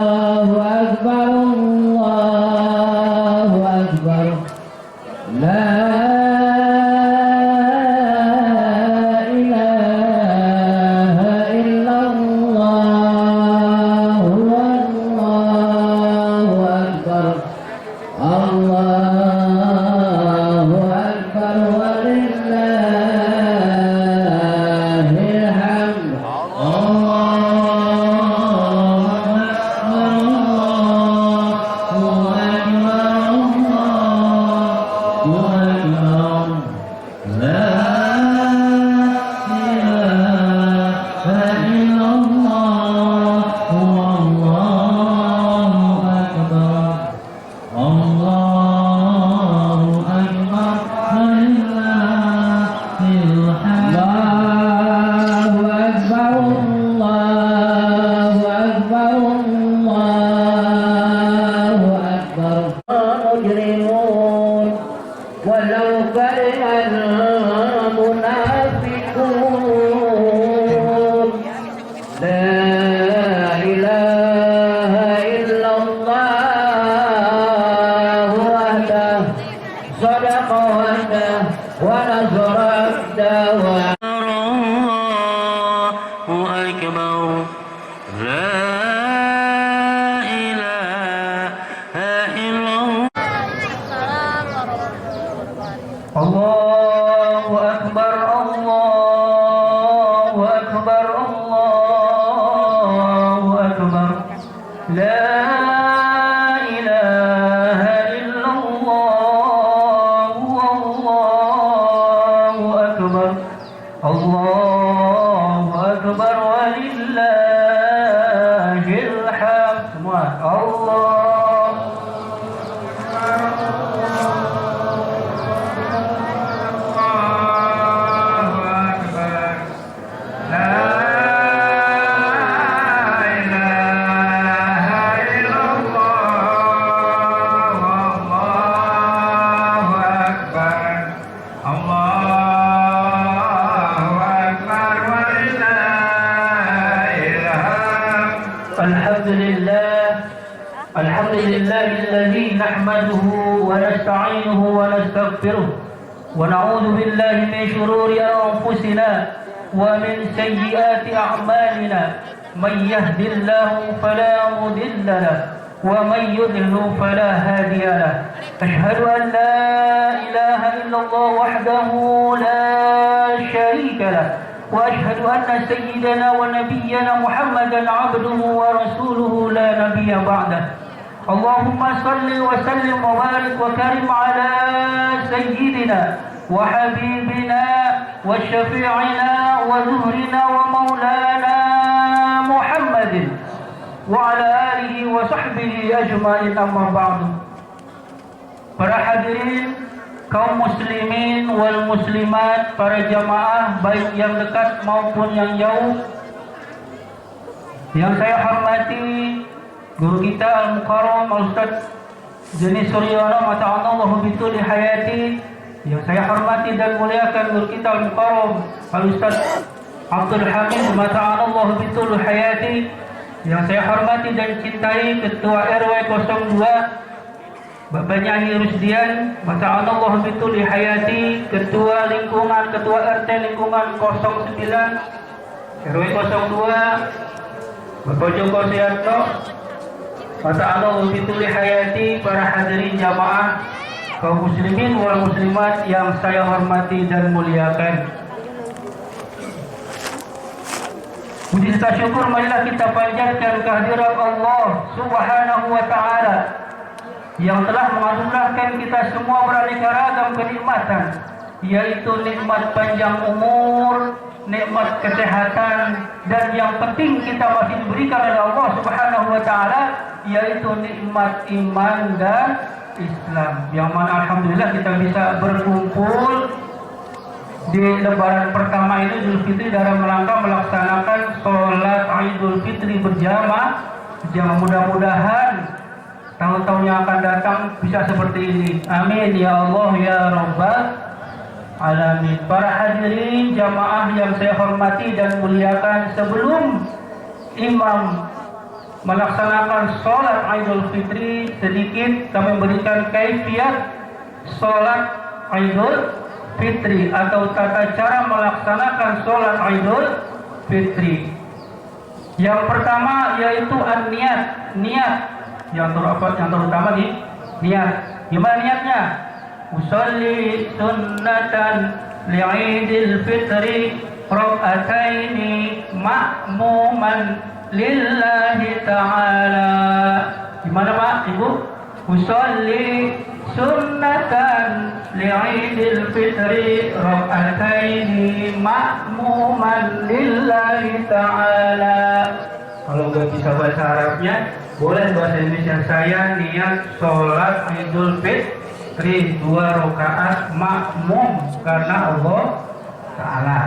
الله أكبر الله أكبر لا إله إلا الله والله أكبر الله أكبر ولله الحمد ولو كره المنافقون لا إله إلا الله وحده صدق وحده ونصر عبده الله أكبر لا إله إلا الله أكبر الله أكبر الله أكبر لا إله إلا الله والله أكبر الله أكبر ولله الحمد الله الحمد لله الذي نحمده ونستعينه ونستغفره ونعوذ بالله من شرور أنفسنا ومن سيئات أعمالنا من يهد الله فلا مضل له ومن يضلل فلا هادي له أشهد أن لا إله إلا الله وحده لا شريك له وأشهد أن سيدنا ونبينا محمدا عبده ورسوله لا نبي بعده اللهم صل وسلم وبارك وكرم على سيدنا وحبيبنا وشفيعنا وزهرنا ومولانا محمد وعلى آله وصحبه أجمعين أما بعد. Para hadirin kaum muslimin wal muslimat, para jamaah baik yang dekat maupun yang jauh, yang saya hormati guru kita Al-Mukarram Al-Ustaz Jani Suryono mata'anallahu bituli hayati, yang saya hormati dan muliakan guru kita Al-Mukarram Al-Ustaz Abdul Hamid mata'anallahu bituli hayati, yang saya hormati dan cintai Ketua RW 02 Bapak Nyanyi Rusdian mata'anallahu bituli hayati, Ketua Lingkungan, Ketua RT Lingkungan 09 RW 02 Bapak Joko Suyarno mata'anallahu bituli hayati, para hadirin jamaah kaum muslimin wal muslimat yang saya hormati dan muliakan. Puji serta syukur marilah kita panjatkan kehadirat Allah Subhanahu wa taala yang telah menganugerahkan kita semua beraneka ragam kenikmatan, yaitu nikmat panjang umur, nikmat kesehatan, dan yang penting kita masih diberikan oleh Allah Subhanahu wa taala, yaitu nikmat iman dan Islam, yang mana alhamdulillah kita bisa berkumpul di lebaran pertama ini Idul Fitri dalam rangka melaksanakan sholat Idul Fitri berjamaah. Yang mudah-mudahan tahun-tahun yang akan datang bisa seperti ini. Amin ya Allah ya Rabbal alamin. Para hadirin jamaah yang saya hormati dan muliakan, sebelum Imam melaksanakan sholat Idul Fitri, sedikit kami berikan kaifiat sholat Idul Fitri atau tata cara melaksanakan sholat Idul Fitri. Yang pertama yaitu niat. Yang terutama nih niat. Gimana niatnya? Usolli sunnatan li'idil fitri raka'ataini ma'muman lillahi ta'ala. Gimana Pak, Ibu? Usolli sunnatan li'idil fitri raka'ataini ma'muman lillahi ta'ala. Kalau nggak bisa bahasa Arabnya, boleh bahasa Indonesia. Saya niat sholat Idul Fitri 2 rakaat makmum karena Allah Ta'ala.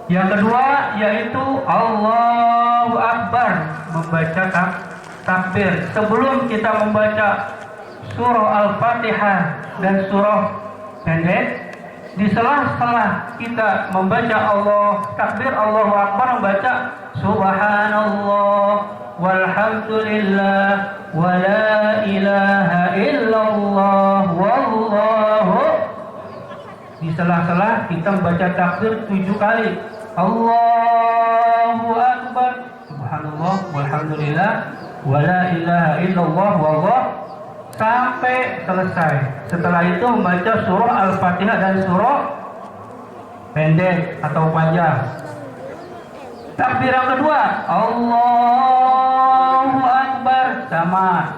Yang kedua yaitu Allahu Akbar, membaca takbir. Sebelum kita membaca surah Al-Fatihah dan surah pendek, di sela-sela kita membaca takbir Allahu Akbar, membaca Subhanallah walhamdulillah wa la ilaha illallah wallahu. Di sela-sela kita membaca takbir 7 kali. Allahu Akbar, Subhanallah, walhamdulillah, wa la ilaha illallah, wallah, sampai selesai. Setelah itu membaca surah Al-Fatihah dan surah pendek atau panjang. Takbir yang kedua, Allahu Akbar, sama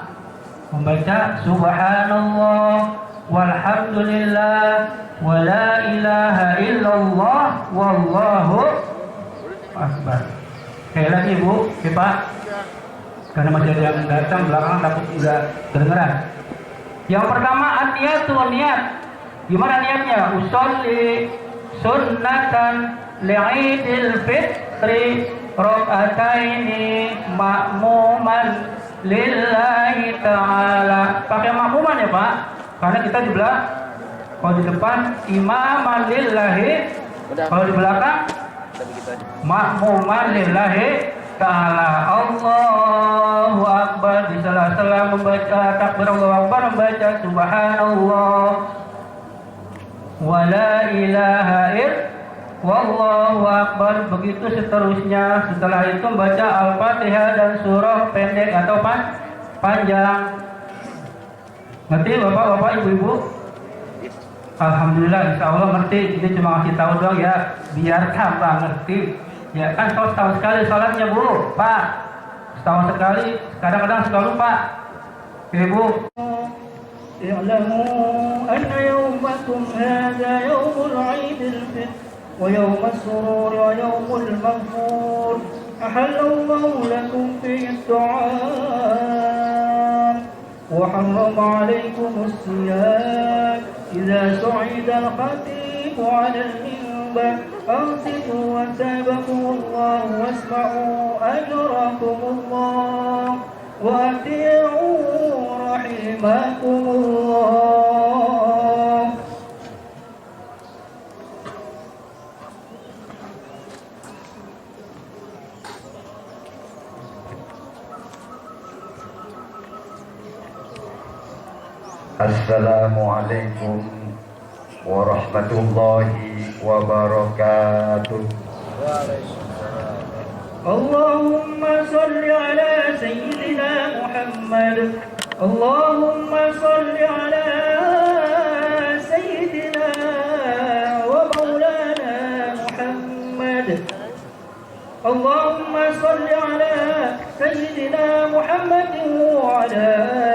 membaca Subhanallah, walhamdulillah, wa la ilaha illallah, wallahu akbar. Sekali lagi Bu, Pak, karena masih ada yang datang belakangan takut udah kedengeran. Yang pertama niat. Gimana niatnya? Usolli sunnatan li'idil fitri raka'ataini ma'muman lillahi ta'ala. Pakai makmuman ya Pak, karena kita di belakang. Kalau di depan imaman lillahi, kalau di belakang makmuman lillahi ta'ala. Allahu Akbar, di sela-sela membaca takbir Allahu Akbar membaca Subhanallah wa la ilaha illallah wallahu akbar. Begitu seterusnya. Setelah itu membaca Al-Fatihah dan surah pendek atau panjang. Ngerti Bapak-bapak, Ibu-ibu? Alhamdulillah, insya Allah ngerti. Ini cuma ngasih tahu doang ya, biar tambah ngerti. Ya kan setahun sekali sholatnya Bu, Pak. Setahun sekali, kadang-kadang suka lupa. Oke Bu. اعلموا أن يومكم هذا يوم العيد الفطر ويوم السرور ويوم المغفور أحل الله لكم فيه الطعام وحرم عليكم الصيام إذا صعد الخطيب على المنبر أنصتوا وثابكم الله واسمعوا أجركم الله وأطيعوا رحمكم الله. Assalamualaikum warahmatullahi wabarakatuh. اللهم صل على سيدنا محمد اللهم صل على سيدنا ومولانا محمد اللهم صل على سيدنا محمد وعلى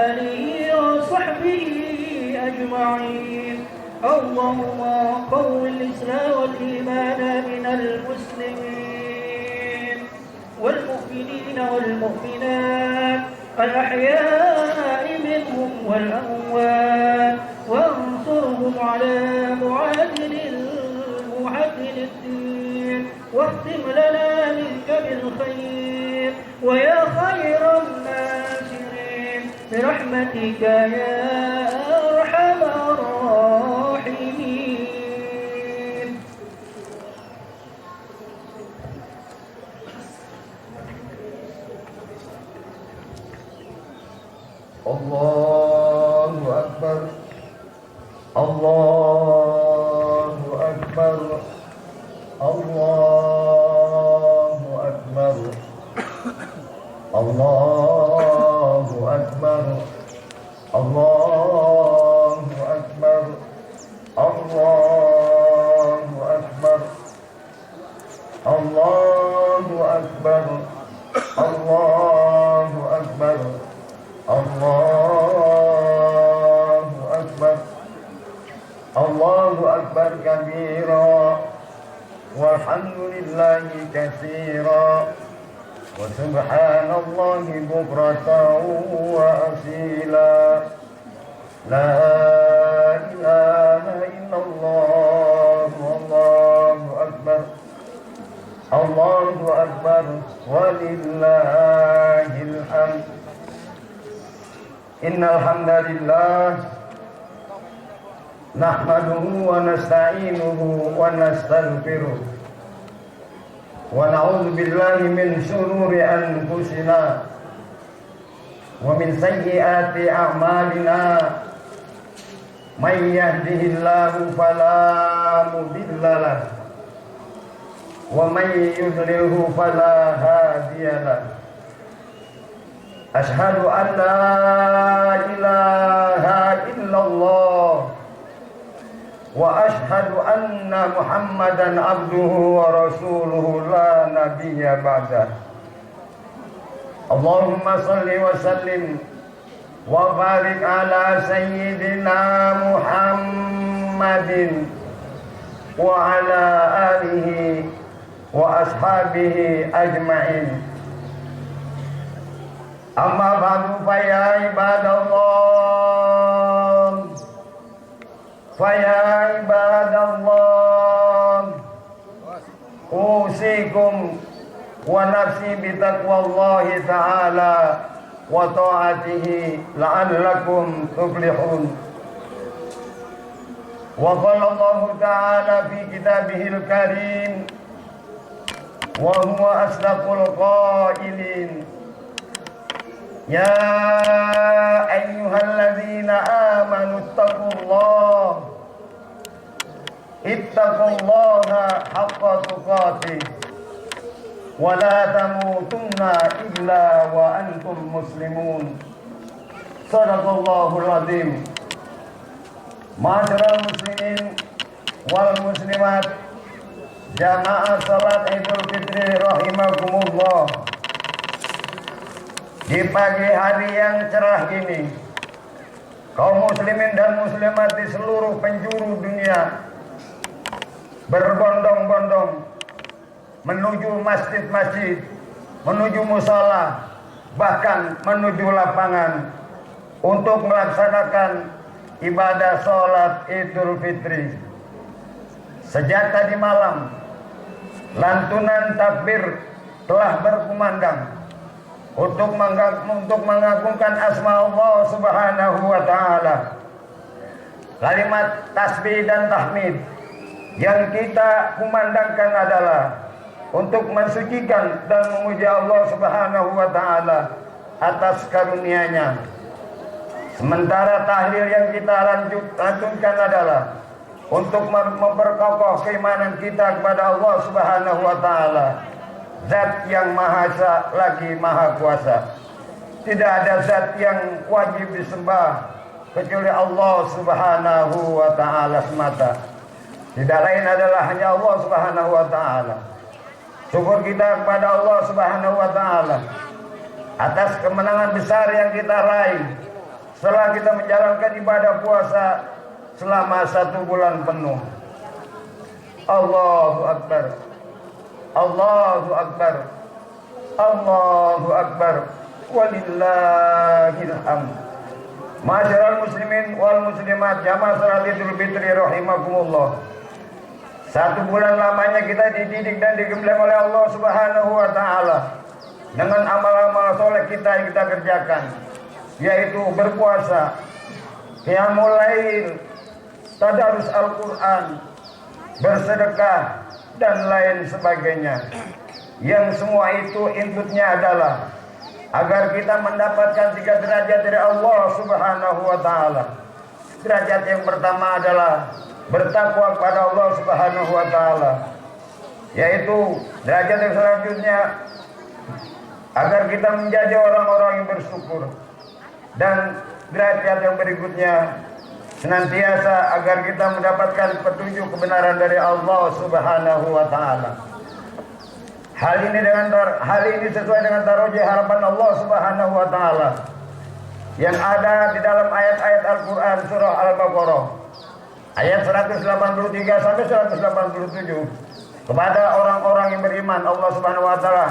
آله وصحبه أجمعين. اللهم قوّ الإسلام والإيمان من المسلمين والمؤمنين والمؤمنات الأحياء منهم والأموات وانصرهم على معادل الدين واختم لنا منك بالخير ويا خير الناصرين برحمتك يا أرحم الراحمين. Allahu Akbar. Allahu Akbar. Allahu Akbar. Allahu Akbar. Allahu Akbar. Allahu Akbar. Allahu Akbar. Allahu Akbar. Allahu Akbar. Allahu Akbar kabira walhamdulillahi katsira wa subhanallahi bukratan wa asila. La ilaha illallah. Allahu Akbar. Allahu Akbar walillahil hamd. Innal hamdalillah nahmaduhu wa nasta'inuhu wa nastaghfiruh wa na'udzu billahi min shururi anfusina wa min sayyiati a'malina. May yahdihillahu fala mudilla lahu wa may yudlilhu fala hadiya lahu. Ashhadu an la ilaha illallah wa ashhadu anna Muhammadan abduhu wa rasuluhu la nabiyya ba'dah. Allahumma salli wa sallim wa barik ala sayyidina Muhammadin wa ala alihi wa ashabihi ajma'in. Amma ba'du fa ya ibadallah, fa ya ibadallah, usikum wa nafsi bitaqwallahi ta'ala wa ta'atihi la'allakum tuflihun. Wa qala Allah ta'ala fi kitabihil karim wa huwa asdaqul qailin. Ya ayyuhalladzina amanu ittaqullaha haqqa tuqatih wa la tamutunna illa wa antum muslimun. Shadaqallahul azim. Ma'asyiral muslimin wal muslimat, jamaah salat Idul Fitri rahimakumullah. Di pagi hari yang cerah ini, kaum muslimin dan muslimat di seluruh penjuru dunia berbondong-bondong menuju masjid-masjid, menuju musala, bahkan menuju lapangan untuk melaksanakan ibadah sholat Idul Fitri. Sejak tadi malam, lantunan takbir telah berkumandang untuk mengagungkan asma Allah Subhanahu wa ta'ala. Kalimat tasbih dan tahmid yang kita kumandangkan adalah untuk mensucikan dan memuji Allah Subhanahu wa ta'ala atas karunia-Nya. Sementara tahlil yang kita lantunkan adalah untuk memperkokoh keimanan kita kepada Allah Subhanahu wa ta'ala, Zat yang Maha Esa lagi Maha Kuasa. Tidak ada zat yang wajib disembah kecuali Allah Subhanahu wa ta'ala semata. Tidak lain adalah hanya Allah Subhanahu wa ta'ala. Syukur kita kepada Allah Subhanahu wa ta'ala atas kemenangan besar yang kita raih setelah kita menjalankan ibadah puasa selama 1 bulan penuh. Allahu Akbar. Allahu Akbar. Allahu Akbar. Walillahil hamd. Ma'asyiral muslimin wal muslimat, jamaah salat Idul Fitri rahimakumullah. 1 bulan lamanya kita dididik dan digembleng oleh Allah Subhanahu wa ta'ala dengan amal-amal soleh kita yang kita kerjakan, yaitu berpuasa, qiyamul lail, tadarus Al-Quran, bersedekah, dan lain sebagainya. Yang semua itu inputnya adalah agar kita mendapatkan 3 derajat dari Allah Subhanahu wa taala. Derajat yang pertama adalah bertakwa kepada Allah Subhanahu wa taala, yaitu derajat yang selanjutnya agar kita menjadi orang-orang yang bersyukur, dan derajat yang berikutnya senantiasa agar kita mendapatkan petunjuk kebenaran dari Allah Subhanahu wa taala. Hal ini sesuai dengan taroji harapan Allah Subhanahu wa taala yang ada di dalam ayat-ayat Al-Qur'an surah Al-Baqarah ayat 183 sampai 187 kepada orang-orang yang beriman Allah Subhanahu wa taala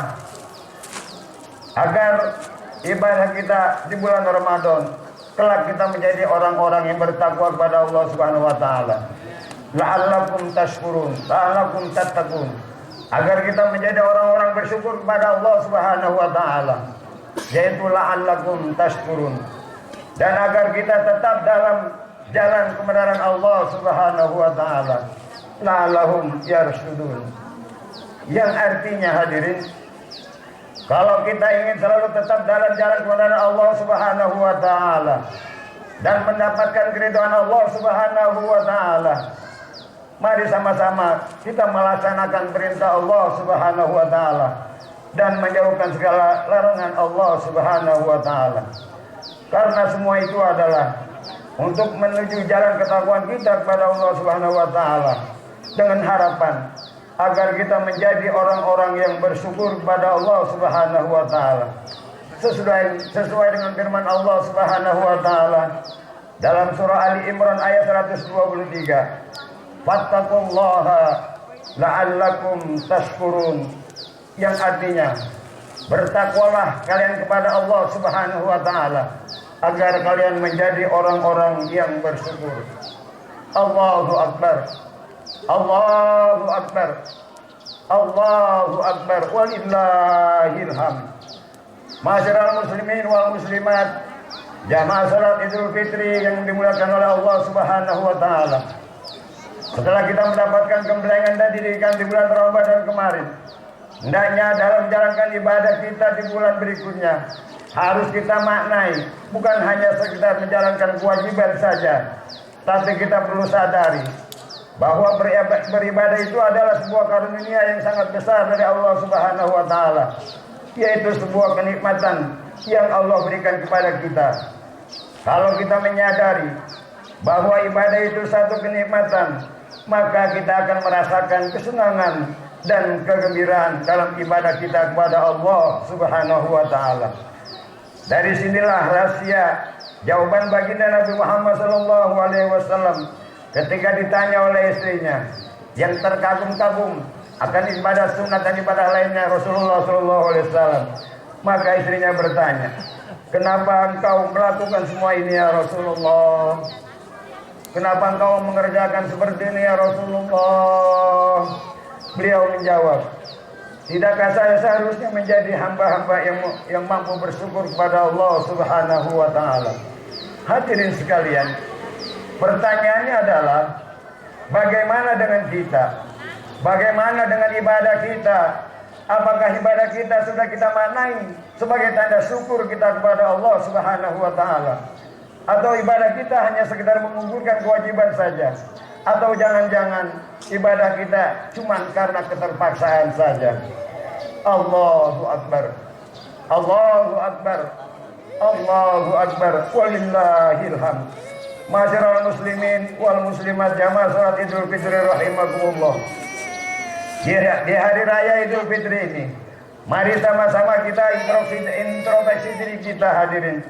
agar ibadah kita di bulan Ramadan kelak kita menjadi orang-orang yang bertakwa kepada Allah Subhanahu wa taala. La'allakum tashkurun, la'allakum tattaqun. Agar kita menjadi orang-orang bersyukur kepada Allah Subhanahu wa taala, yaitu la'allakum tashkurun. Dan agar kita tetap dalam jalan kebenaran Allah Subhanahu wa taala. La'allahum yarshudun. Yang artinya hadirin, kalau kita ingin selalu tetap dalam jalan kebenaran Allah Subhanahu wa taala dan mendapatkan keridhaan Allah Subhanahu wa taala, mari sama-sama kita melaksanakan perintah Allah Subhanahu wa taala dan menjauhkan segala larangan Allah Subhanahu wa taala. Karena semua itu adalah untuk menuju jalan ketakwaan kita kepada Allah Subhanahu wa taala dengan harapan agar kita menjadi orang-orang yang bersyukur kepada Allah Subhanahu wa taala. Sesuai dengan firman Allah Subhanahu wa taala dalam surah Ali Imran ayat 123. Fattaqullaha la'allakum tashkurun, yang artinya bertakwalah kalian kepada Allah Subhanahu wa taala agar kalian menjadi orang-orang yang bersyukur. Allahu akbar. Allahu akbar. Allahu akbar. Walillahil hamd. Ma'asyiral muslimin wal muslimat, jamaah salat Idul Fitri yang dimuliakan oleh Allah Subhanahu wa taala. Setelah kita mendapatkan kemblengan dan didikan di bulan Ramadan kemarin, hendaknya dalam menjalankan ibadah kita di bulan berikutnya harus kita maknai, bukan hanya sekedar menjalankan kewajiban saja, tapi kita perlu sadari bahwa beribadah itu adalah sebuah karunia yang sangat besar dari Allah Subhanahu wa taala, yaitu sebuah kenikmatan yang Allah berikan kepada kita. Kalau kita menyadari bahwa ibadah itu satu kenikmatan, maka kita akan merasakan kesenangan dan kegembiraan dalam ibadah kita kepada Allah Subhanahu wa taala. Dari sinilah rahasia jawaban baginda Nabi Muhammad SAW ketika ditanya oleh istrinya yang terkagum-kagum akan ibadah sunat dan ibadah lainnya Rasulullah SAW. Maka istrinya bertanya, kenapa engkau melakukan semua ini ya Rasulullah? Kenapa engkau mengerjakan seperti ini ya Rasulullah? Beliau menjawab, tidakkah saya seharusnya menjadi hamba-hamba yang mampu bersyukur kepada Allah Subhanahu wa taala? Hadirin sekalian, pertanyaannya adalah bagaimana dengan kita? Bagaimana dengan ibadah kita? Apakah ibadah kita sudah kita maknai sebagai tanda syukur kita kepada Allah Subhanahu wa taala? Atau ibadah kita hanya sekedar mengumpulkan kewajiban saja? Atau jangan-jangan ibadah kita cuma karena keterpaksaan saja? Allahu akbar. Allahu akbar. Allahu akbar. Walillahil hamd. Ma'asyiral muslimin wal muslimat, jamaah salat Idul Fitri rahimakumullah. Di hari raya Idul Fitri ini, mari sama-sama kita introspeksi diri kita hadirin.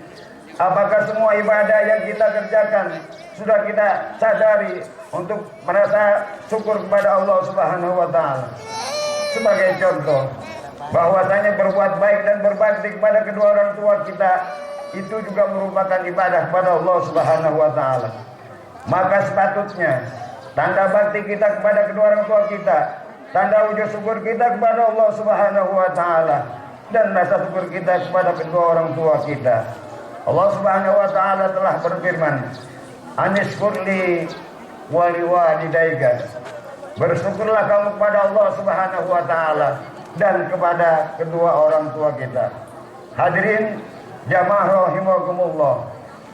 Apakah semua ibadah yang kita kerjakan sudah kita sadari untuk merasa syukur kepada Allah Subhanahu wa taala? Sebagai contoh, bahwasanya berbuat baik dan berbakti kepada kedua orang tua kita itu juga merupakan ibadah kepada Allah Subhanahu wa taala. Maka sepatutnya tanda bakti kita kepada kedua orang tua kita, tanda wujud syukur kita kepada Allah Subhanahu wa taala, dan rasa syukur kita kepada kedua orang tua kita. Allah Subhanahu wa taala telah berfirman, "Anishkurli wa liwalidayka." Bersyukurlah kamu kepada Allah Subhanahu wa taala dan kepada kedua orang tua kita. Hadirin jamaah rahimakumullah.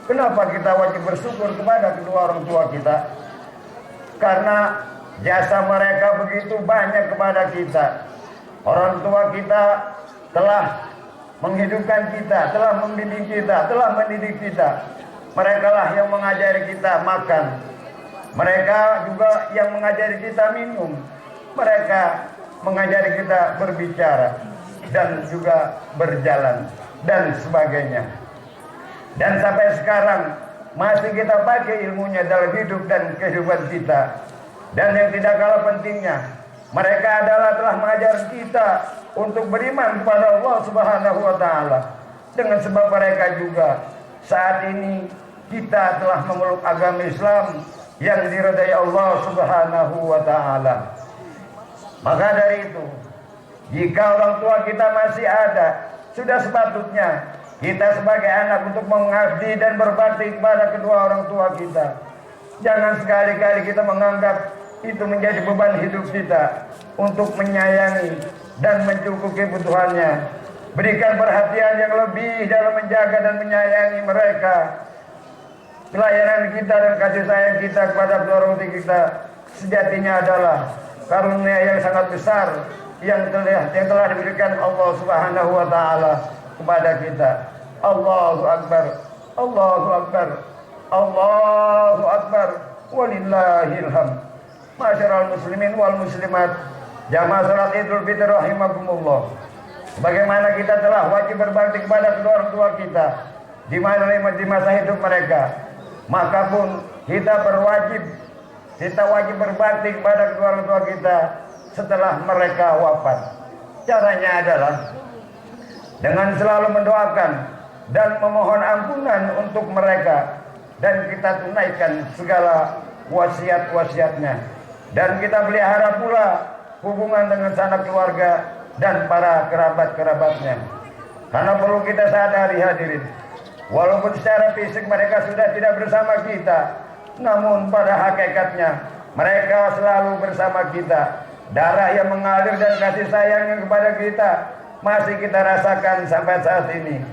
Kenapa kita wajib bersyukur kepada kedua orang tua kita? Karena jasa mereka begitu banyak kepada kita. Orang tua kita telah menghidupkan kita, telah mendidik kita, telah mendidik kita. Mereka lah yang mengajari kita makan. Mereka juga yang mengajari kita minum. Mereka mengajari kita berbicara dan juga berjalan dan sebagainya. Dan sampai sekarang masih kita pakai ilmunya dalam hidup dan kehidupan kita. Dan yang tidak kalah pentingnya, mereka adalah telah mengajar kita untuk beriman kepada Allah Subhanahu wa taala. Dengan sebab mereka juga saat ini kita telah memeluk agama Islam yang diridai Allah Subhanahu wa taala. Maka dari itu, jika orang tua kita masih ada, sudah sepatutnya kita sebagai anak untuk mengabdi dan berbakti kepada kedua orang tua kita. Jangan sekali-kali kita menganggap itu menjadi beban hidup kita untuk menyayangi dan mencukupi kebutuhannya. Berikan perhatian yang lebih dalam menjaga dan menyayangi mereka. Pelayanan kita dan kasih sayang kita kepada kedua orang tua kita sejatinya adalah karunia yang sangat besar yang telah diberikan Allah Subhanahu wa taala kepada kita. Allahu akbar, Allahu akbar, Allahu akbar, walillahil hamd. Masyarul muslimin wal muslimat, jamaah salat Idul Fitri rahimakumullah. Bagaimana kita telah wajib berbakti kepada kedua orang tua kita di masa hidup mereka, maka pun kita wajib berbakti kepada kedua orang tua kita setelah mereka wafat. Caranya adalah dengan selalu mendoakan dan memohon ampunan untuk mereka, dan kita tunaikan segala wasiat-wasiatnya, dan kita pelihara pula hubungan dengan sanak keluarga dan para kerabat-kerabatnya. Karena perlu kita sadari hadirin, walaupun secara fisik mereka sudah tidak bersama kita, namun pada hakikatnya mereka selalu bersama kita. Darah yang mengalir dan kasih sayangnya kepada kita masih kita rasakan sampai saat ini.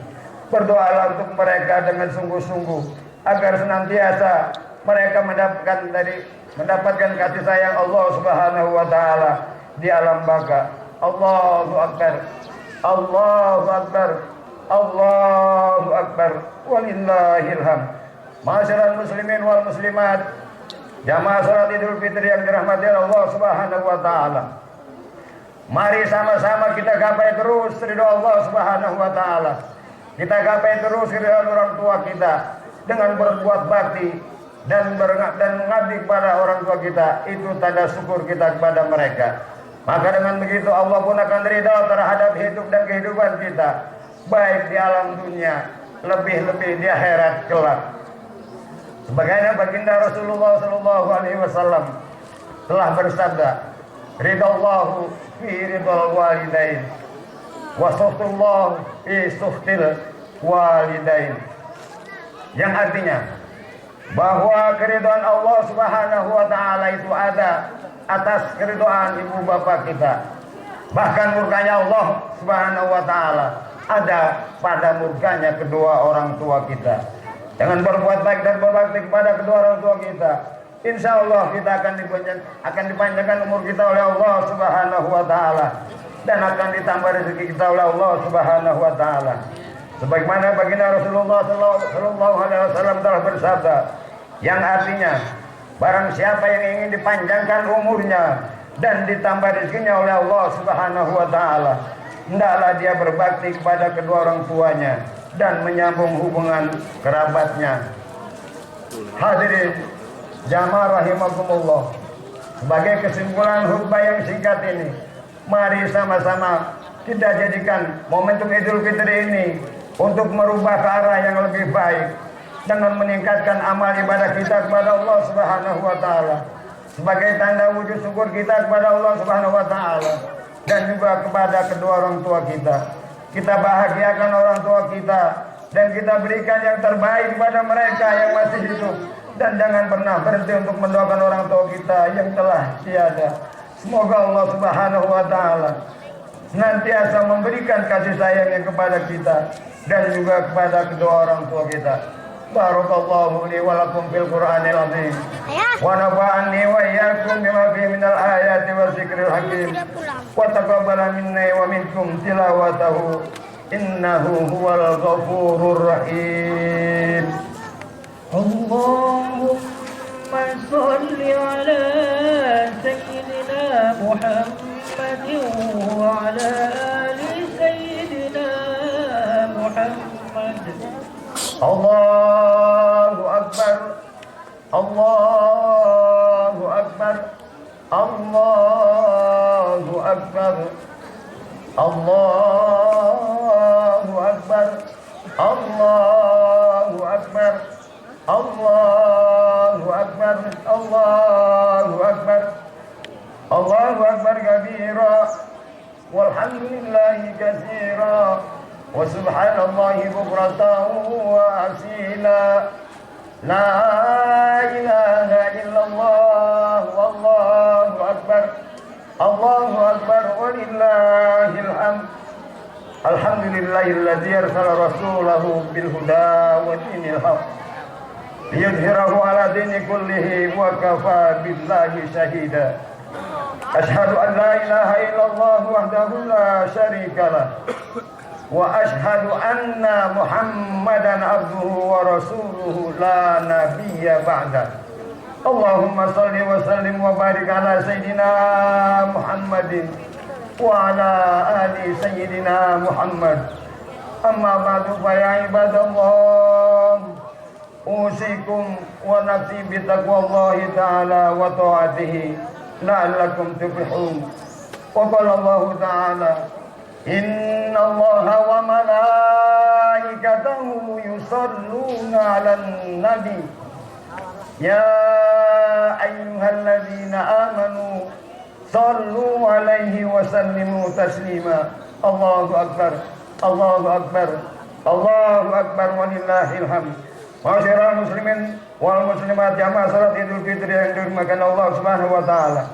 Berdoalah untuk mereka dengan sungguh-sungguh agar senantiasa mereka mendapatkan kasih sayang Allah Subhanahu wa taala di alam baka. Allahu akbar, Allahu akbar, Allahu akbar, walillahil hamd. Masyarul muslimin wal muslimat, jamaah salat Idul Fitri yang dirahmati Allah Subhanahu wa taala. Mari sama-sama kita gapai terus ridho Allah Subhanahu wa taala. Kita gapai terus ridho orang tua kita dengan berbuat bakti dan mengabdi kepada orang tua kita. Itu tanda syukur kita kepada mereka. Maka dengan begitu Allah pun akan ridho terhadap hidup dan kehidupan kita, baik di alam dunia, lebih-lebih di akhirat kelak. Sebagaimana baginda Rasulullah sallallahu alaihi wasallam telah bersabda, ridallahu fi ridal walidain wa suhtullah fi suhtil walidain. Yang artinya bahwa keridhaan Allah Subhanahu wa taala itu ada atas keridhaan ibu bapak kita. Bahkan murkanya Allah Subhanahu wa taala ada pada murkanya kedua orang tua kita. Dengan berbuat baik dan berbakti kepada kedua orang tua kita, insya Allah kita akan dipanjangkan umur kita oleh Allah Subhanahu wa taala, dan akan ditambah rezeki kita oleh Allah Subhanahu wa taala. Sebagaimana baginda Rasulullah sallallahu alaihi wasallam telah bersabda, yang artinya barang siapa yang ingin dipanjangkan umurnya dan ditambah rezekinya oleh Allah Subhanahu wa taala, hendaklah dia berbakti kepada kedua orang tuanya dan menyambung hubungan kerabatnya. Hadirin jamaah rahimakumullah, sebagai kesimpulan khutbah yang singkat ini, mari sama-sama kita jadikan momentum Idul Fitri ini untuk merubah ke arah yang lebih baik dengan meningkatkan amal ibadah kita kepada Allah Subhanahu wa taala sebagai tanda wujud syukur kita kepada Allah Subhanahu wa taala dan juga kepada kedua orang tua kita. Kita bahagiakan orang tua kita dan kita berikan yang terbaik kepada mereka yang masih hidup, dan jangan pernah berhenti untuk mendoakan orang tua kita yang telah tiada. Semoga Allah Subhanahu wa taala senantiasa memberikan kasih sayangnya kepada kita dan juga kepada kedua orang tua kita. Barakallahu li wa lakum fil Qur'anil azim. Wa nafa'ani wa iyyakum bima fihi minal ayati wa dzikril hakim. Wa taqabbala minna wa minkum tilawatahu innahu huwal ghafurur rahim. Allahumma shalli ala sayyidina Muhammadin wa ala ali sayyidina Muhammad. Allahu Akbar, Allahu Akbar, Allahu Akbar, Allahu Akbar, Allahu Akbar, Allahu Akbar, Allahu Akbar, Allahu Akbar kabira, walhamdulillahi katsira. Wa subhanallahi bukratan wa asila. La ilaha illallah wallahu akbar. Allahu akbar walillahil hamd. Alhamdulillahilladzi arsala rasulahu bil huda wa dinil haq liyudhhirahu ala dini kullihi wa kafa billahi shahida. Ashhadu an la ilaha illallah wahdahu la syarika lah. Wa ashhadu anna Muhammadan abduhu wa rasuluhu la nabiyya ba'da. Allahumma salli wa sallim wa barik ala sayyidina Muhammadin wa ala ali sayyidina Muhammad. Amma ba'du fa ya ibadallah, usikum wa nafsi bi taqwallahi ta'ala wa ta'atihi la'allakum tuflihun. Wa qala Allah ta'ala, inna Allaha wa malaikatahu yusalluna 'alan nabi ya ayyuhalladzina amanu sallu 'alaihi wa sallimu taslima. Allahu akbar, Allahu akbar, Allahu akbar walillahil hamd. Ma'asyiral muslimin wal muslimat jamaah salat Idul Fitri yang dimuliakan Allah Subhanahu wa taala.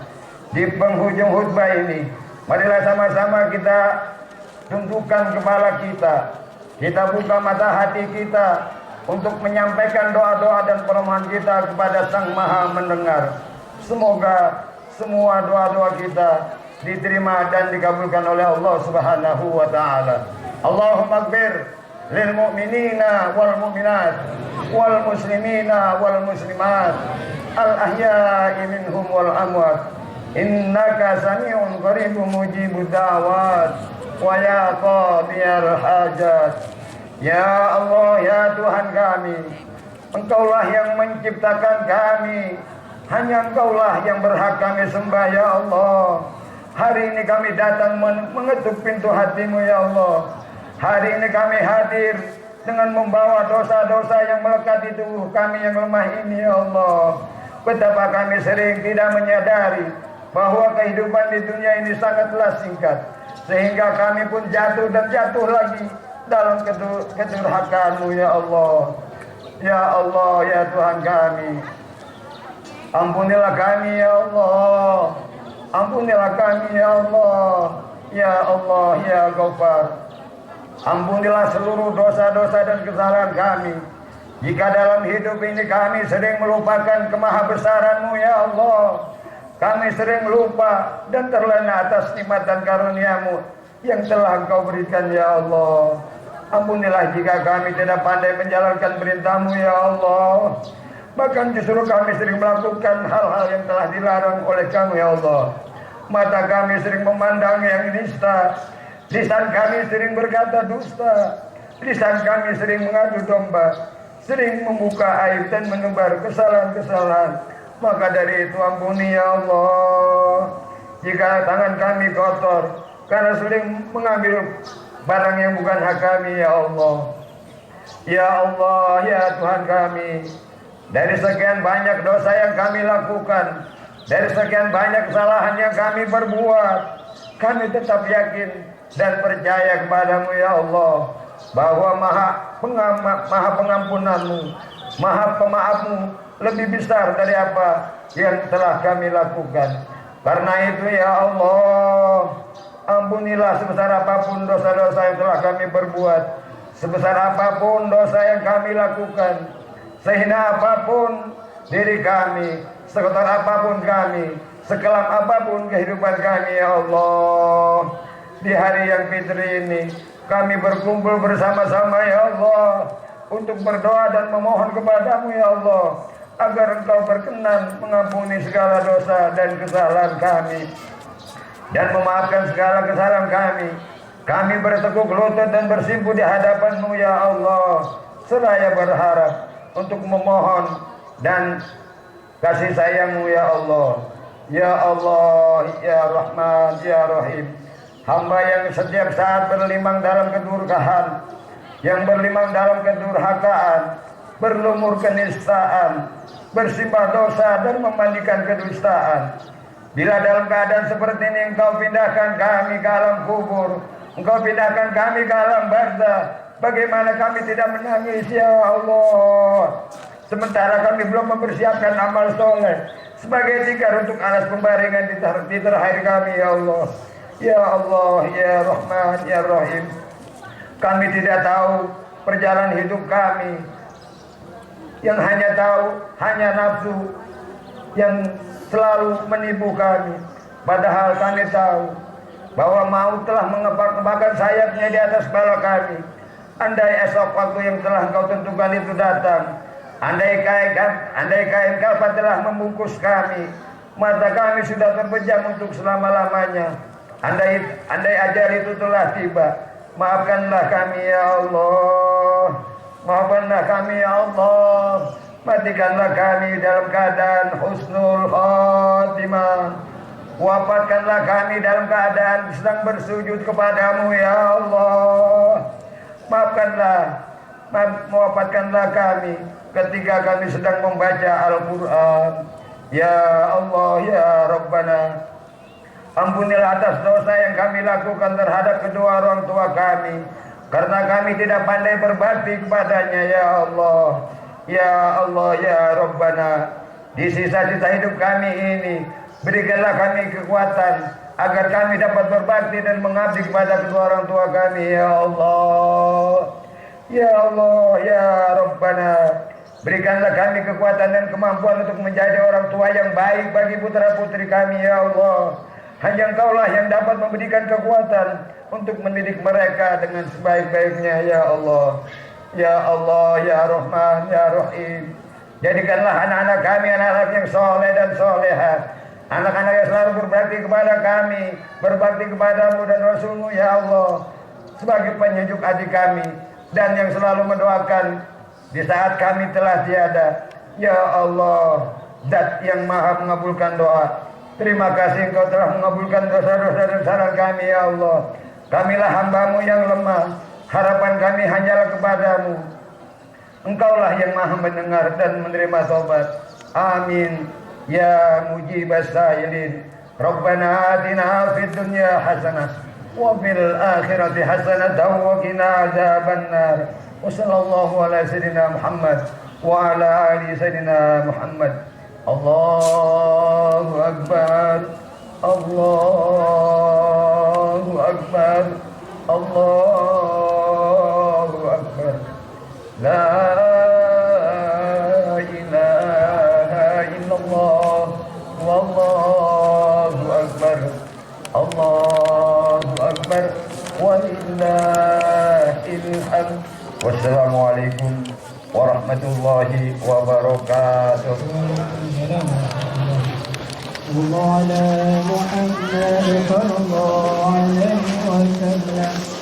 Di penghujung khutbah ini, marilah sama-sama kita tundukkan kepala kita buka mata hati kita untuk menyampaikan doa-doa dan permohonan kita kepada Sang Maha Mendengar. Semoga semua doa-doa kita diterima dan dikabulkan oleh Allah Subhanahu wa taala. Allahumma ighfir lil mu'minina wal mu'minat wal muslimina wal muslimat al ahya'i minhum wal amwat innaka sami'un qaribun mujibud da'wat wa ya qadiyal hajat. Ya Allah, ya Tuhan kami, Engkaulah yang menciptakan kami, hanya Engkaulah yang berhak kami sembah ya Allah. Hari ini kami datang mengetuk pintu hati-Mu ya Allah. Hari ini kami hadir dengan membawa dosa-dosa yang melekat di tubuh kami yang lemah ini ya Allah. Betapa kami sering tidak menyadari bahwa kehidupan di dunia ini sangatlah singkat, sehingga kami pun jatuh dan jatuh lagi dalam kedurhakaanmu ya Allah. Ya Allah, ya Tuhan kami, ampunilah kami ya Allah, ampunilah kami ya Allah, ya Allah, ya Ghaffar. Ampunilah seluruh dosa-dosa dan kesalahan kami. Jika dalam hidup ini kami sering melupakan kemahabesaran-Mu ya Allah, kami sering lupa dan terlena atas nikmat dan karunia-Mu yang telah Engkau berikan ya Allah. Ampunilah jika kami tidak pandai menjalankan perintah-Mu ya Allah. Bahkan justru kami sering melakukan hal-hal yang telah dilarang oleh Kamu ya Allah. Mata kami sering memandang yang nista, lisan kami sering berkata dusta, lisan kami sering mengadu domba, sering membuka aib dan menebar kesalahan-kesalahan. Maka dari itu ampuni ya Allah. Jika tangan kami kotor karena sering mengambil barang yang bukan hak kami ya Allah. Ya Allah, ya Tuhan kami, dari sekian banyak dosa yang kami lakukan, dari sekian banyak kesalahan yang kami perbuat, kami tetap yakin dan percaya kepada-Mu ya Allah, bahwa maha pengampunan-Mu, maha pemaaf-Mu lebih besar dari apa yang telah kami lakukan. Karena itu ya Allah, Ampunilah sebesar apapun dosa-dosa yang telah kami berbuat, sebesar apapun dosa yang kami lakukan, sehina apapun diri kami, sekotor apapun kami, sekelam apapun kehidupan kami, ya Allah. Di hari yang fitri ini kami berkumpul bersama-sama, ya Allah, untuk berdoa dan memohon kepadamu, ya Allah, agar Engkau berkenan mengampuni segala dosa dan kesalahan kami dan memaafkan segala kesalahan kami. Kami bertekuk lutut dan bersimpuh di hadapan-Mu, ya Allah, seraya berharap untuk memohon dan kasih sayang-Mu, ya Allah. Ya Allah, ya Rahman, ya Rahim. Hamba yang setiap saat berlimang dalam kedurhakaan, yang berlimang dalam kedurhakaan, berlumur kenistaan, bersimpah dosa dan memandikan kedustaan. Bila dalam keadaan seperti ini Engkau pindahkan kami ke alam kubur, Engkau pindahkan kami ke alam barzah, bagaimana kami tidak menangis, ya Allah? Sementara kami belum mempersiapkan amal soleh sebagai tikar untuk alas pembaringan di terakhir kami, ya Allah. Ya Allah, ya Rahman, ya Rahim. Kami tidak tahu perjalanan hidup kami, yang hanya tahu hanya nafsu yang selalu menipu kami. Padahal kami tahu bahwa maut telah mengebak-ngebakkan sayapnya di atas kepala kami. Andai esok waktu yang telah Engkau tentukan itu datang, andai kain kafan telah membungkus kami, mata kami sudah terpejam untuk selama-lamanya. Andai ajal itu telah tiba, maafkanlah kami, ya Allah. Maafkanlah kami, ya Allah. Matikanlah kami dalam keadaan husnul khotimah. Wafatkanlah kami dalam keadaan sedang bersujud kepadamu, ya Allah. Wafatkanlah kami ketika kami sedang membaca Al-Quran. Ya Allah, ya Rabbana, ampunilah atas dosa yang kami lakukan terhadap kedua orang tua kami, karena kami tidak pandai berbakti kepadanya, ya Allah. Ya Allah, ya Rabbana, di sisa-sisa hidup kami ini, berikanlah kami kekuatan agar kami dapat berbakti dan mengabdi kepada kedua orang tua kami, ya Allah. Ya Allah, ya Rabbana, berikanlah kami kekuatan dan kemampuan untuk menjadi orang tua yang baik bagi putra-putri kami, ya Allah. Hanya Engkaulah yang dapat memberikan kekuatan untuk mendidik mereka dengan sebaik-baiknya, ya Allah. Ya Allah, ya Rahman, ya Rahim. Jadikanlah anak-anak kami anak-anak yang soleh dan solehat, anak-anak yang selalu berbakti kepada kami, berbakti kepadamu dan Rasulmu, ya Allah, sebagai penyejuk hati kami, dan yang selalu mendoakan di saat kami telah tiada. Ya Allah, Zat yang maha mengabulkan doa, terima kasih Engkau telah mengabulkan dosa-dosa dan saran kami, ya Allah. Kamilah hamba-Mu yang lemah, harapan kami hanyalah kepadamu. Engkaulah yang maha mendengar dan menerima taubat. Amin. Ya mujibas sa'ilin. Rabbana atina fid dunya hasanah wa fil akhirati hasanah wa qina adzabannar. Wa sallallahu ala sayyidina Muhammad wa ala ali sayyidina Muhammad. Allahu Akbar, Allahu Akbar, Allahu Akbar. La ilaha illallah, wallahu akbar, Allahu akbar, walillahil hamd. Wassalamualaikum warahmatullahi wabarakatuh. Allah ala Muhammad sallallahu alaihi wasallam.